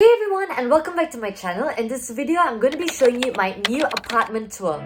Hey everyone, and welcome back to my channel. In this video, I'm going to be showing you my new apartment tour.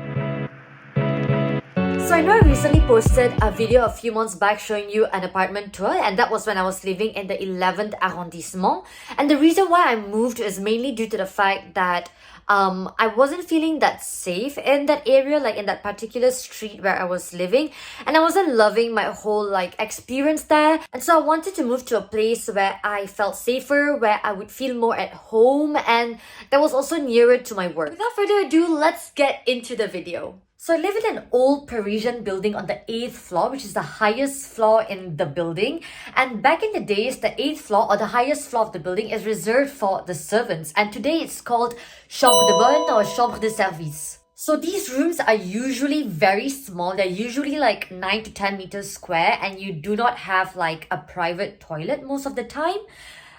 So I know I recently posted a video a few months back showing you an apartment tour, and that was when I was living in the 11th arrondissement. And the reason why I moved is mainly due to the fact that I wasn't feeling that safe in that area, like in that particular street where I was living, and I wasn't loving my whole experience there. And so I wanted to move to a place where I felt safer, where I would feel more at home, and that was also nearer to my work. Without further ado, let's get into the video. So I live in an old Parisian building on the 8th floor, which is the highest floor in the building. And back in the days, the 8th floor or the highest floor of the building is reserved for the servants. And today it's called chambre de bonne or chambre de service. So these rooms are usually very small. They're usually like 9 to 10 meters square, and you do not have like a private toilet most of the time.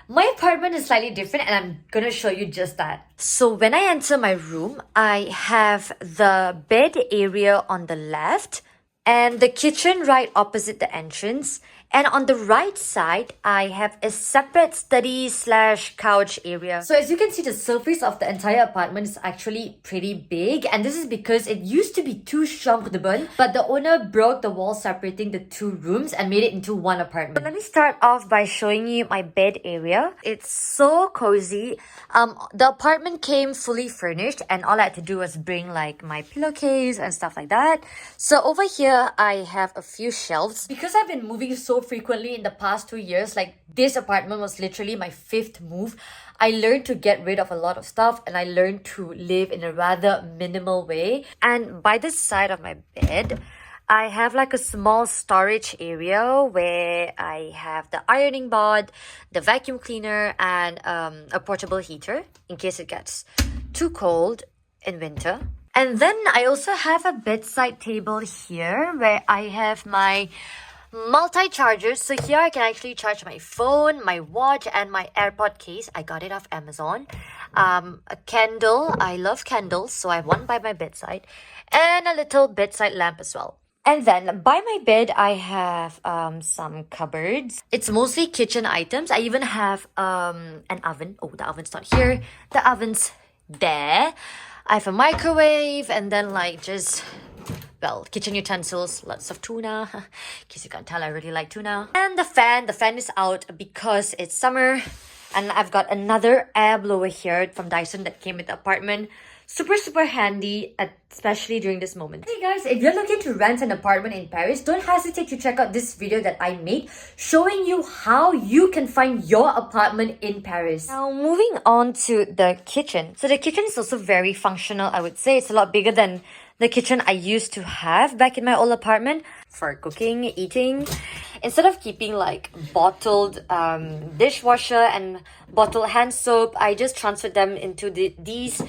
My apartment is slightly different, and I'm gonna show you just that. So when I enter my room, I have the bed area on the left and the kitchen right opposite the entrance. And on the right side, I have a separate study/couch area. So as you can see, the surface of the entire apartment is actually pretty big. And this is because it used to be 2 chambres de bonne, but the owner broke the wall separating the 2 rooms and made it into 1 apartment. So let me start off by showing you my bed area. It's so cozy. The apartment came fully furnished, and all I had to do was bring like my pillowcase and stuff like that. So over here, I have a few shelves. Because I've been moving so frequently in the past 2 years, like this apartment was literally my 5th move. I learned to get rid of a lot of stuff, and I learned to live in a rather minimal way. And by this side of my bed, I have like a small storage area where I have the ironing board, the vacuum cleaner, and a portable heater in case it gets too cold in winter. And then I also have a bedside table here where I have my multi-chargers. So here I can actually charge my phone, my watch, and my AirPod case. I got it off Amazon. A candle. I love candles, so I have one by my bedside, and a little bedside lamp as well. And then by my bed, I have some cupboards. It's mostly kitchen items. I even have an oven. Oh, the oven's not here. The oven's there. I have a microwave, and then kitchen utensils, lots of tuna. In case you can't tell, I really like tuna. And the fan is out because it's summer. And I've got another air blower here from Dyson that came with the apartment. Super handy, especially during this moment. Hey guys, if you're looking to rent an apartment in Paris, don't hesitate to check out this video that I made showing you how you can find your apartment in Paris. Now moving on to the kitchen. So the kitchen is also very functional, I would say. It's a lot bigger than the kitchen I used to have back in my old apartment for cooking, eating. Instead of keeping like bottled dishwasher and bottled hand soap, I just transferred them into these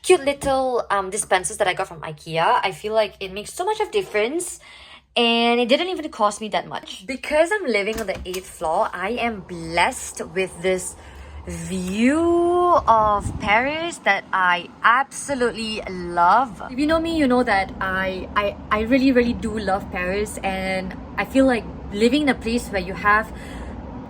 cute little dispensers that I got from IKEA. I feel like it makes so much of difference, and it didn't even cost me that much. Because I'm living on the 8th floor, I am blessed with this view of Paris that I absolutely love. If you know me, you know that I really do love Paris, and I feel like living in a place where you have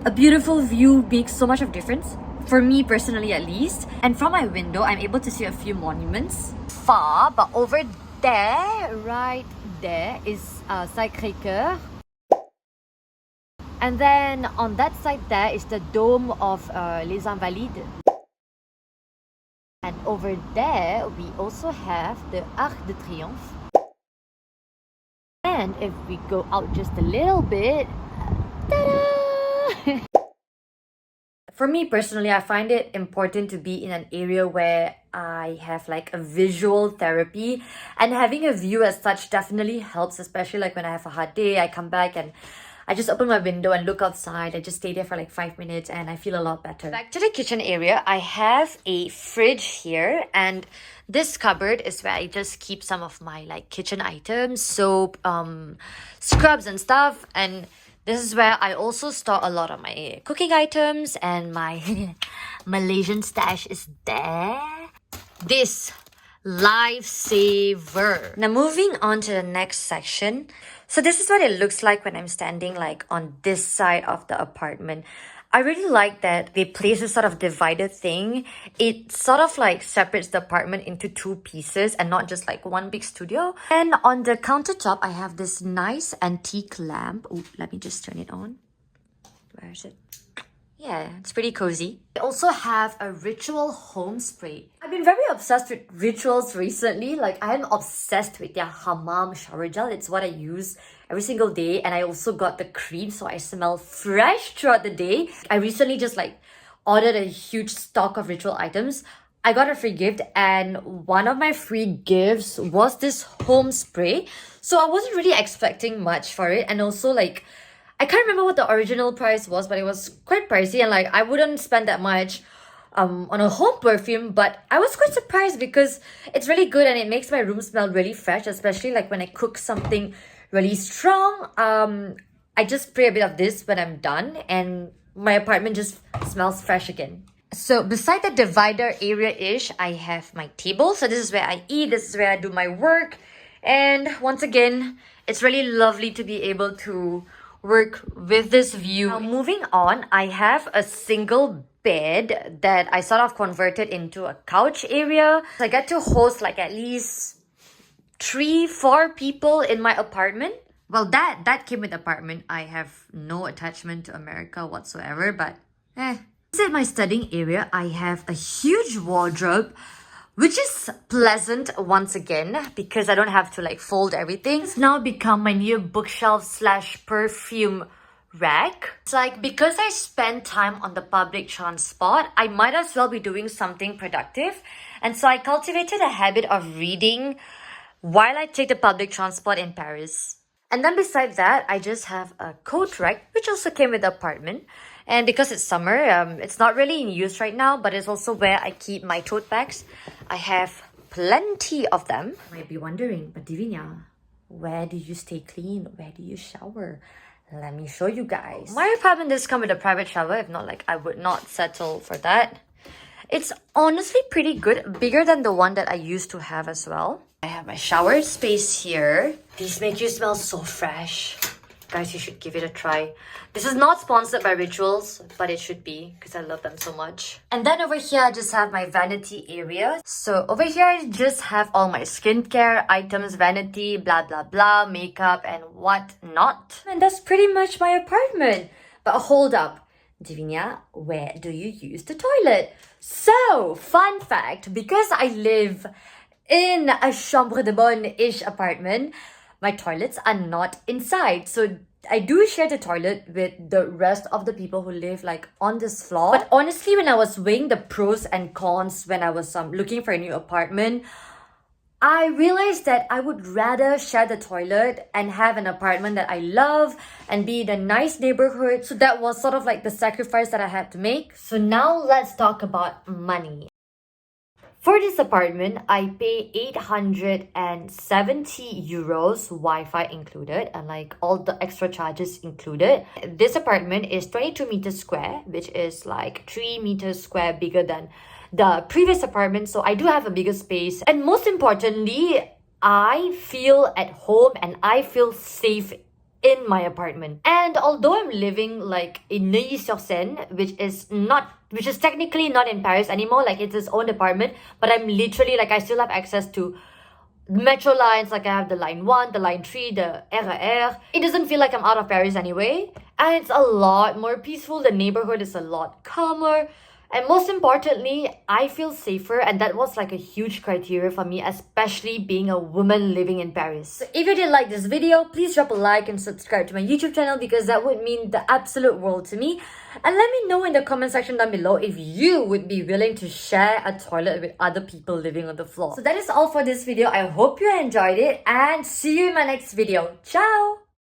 a beautiful view makes so much of difference. For me personally, at least. And from my window, I'm able to see a few monuments. Far, but over there, right there, is Sacré-Cœur. And then on that side there is the dome of Les Invalides. And over there, we also have the Arc de Triomphe. And if we go out just a little bit, ta-da! For me personally, I find it important to be in an area where I have like a visual therapy, and having a view as such definitely helps, especially like when I have a hard day. I come back and I just open my window and look outside. I just stay there for like 5 minutes and I feel a lot better. Back to the kitchen area, I have a fridge here, and this cupboard is where I just keep some of my like kitchen items, soap, scrubs and stuff. And this is where I also store a lot of my cooking items, and my Malaysian stash is there. This lifesaver. Now moving on to the next section. So this is what it looks like when I'm standing like on this side of the apartment. I really like that they place this sort of divider thing. It sort of like separates the apartment into two pieces and not just like one big studio. And on the countertop, I have this nice antique lamp. Oh, let me just turn it on. Where is it? Yeah, it's pretty cozy. I also have a ritual home spray. I've been very obsessed with rituals recently. Like, I'm obsessed with their hammam shower gel. It's what I use every single day. And I also got the cream so I smell fresh throughout the day. I recently just like ordered a huge stock of ritual items. I got a free gift and one of my free gifts was this home spray. So I wasn't really expecting much for it. And also like, I can't remember what the original price was, but it was quite pricey and like I wouldn't spend that much on a home perfume, but I was quite surprised because it's really good and it makes my room smell really fresh, especially like when I cook something really strong. I just spray a bit of this when I'm done and my apartment just smells fresh again. So beside the divider area-ish, I have my table. So this is where I eat, this is where I do my work. And once again, it's really lovely to be able to work with this view. Now moving on, I have a single bed that I sort of converted into a couch area. So I get to host like at least 3-4 people in my apartment. Well, that came with the apartment. I have no attachment to America whatsoever, but Inside my studying area, I have a huge wardrobe, which is pleasant once again because I don't have to like fold everything. It's now become my new bookshelf / perfume rack. It's like because I spend time on the public transport, I might as well be doing something productive. And so I cultivated a habit of reading while I take the public transport in Paris. And then beside that, I just have a coat rack, which also came with the apartment. And because it's summer, it's not really in use right now, but it's also where I keep my tote bags. I have plenty of them. You might be wondering, but Dhivenya, where do you stay clean? Where do you shower? Let me show you guys. My apartment does come with a private shower. If not, like I would not settle for that. It's honestly pretty good, bigger than the one that I used to have as well. I have my shower space here. These make you smell so fresh. Guys, you should give it a try. This is not sponsored by Rituals, but it should be because I love them so much. And then over here, I just have my vanity area. So over here, I just have all my skincare items, vanity, blah, blah, blah, makeup and whatnot. And that's pretty much my apartment. But hold up. Dhivenya, where do you use the toilet? So, fun fact, because I live in a chambre de bonne-ish apartment, my toilets are not inside. So I do share the toilet with the rest of the people who live like on this floor. But honestly, when I was weighing the pros and cons when I was looking for a new apartment, I realized that I would rather share the toilet and have an apartment that I love and be in a nice neighborhood. So that was sort of like the sacrifice that I had to make. So now let's talk about money. For this apartment, I pay 870 euros, Wi-Fi included, and like all the extra charges included. This apartment is 22 meters square, which is like 3 meters square bigger than the previous apartment. So I do have a bigger space. And most importantly, I feel at home and I feel safe in my apartment. And although I'm living like in Neuilly-Sur-Seine, which is technically not in Paris anymore, like it's its own apartment, but I'm literally like I still have access to metro lines, like I have the line 1, the line 3, the RER. It doesn't feel like I'm out of Paris anyway, and it's a lot more peaceful. The neighborhood is a lot calmer. And most importantly, I feel safer, and that was like a huge criteria for me, especially being a woman living in Paris. So if you did like this video, please drop a like and subscribe to my YouTube channel because that would mean the absolute world to me. And let me know in the comment section down below if you would be willing to share a toilet with other people living on the floor. So that is all for this video. I hope you enjoyed it and see you in my next video. Ciao!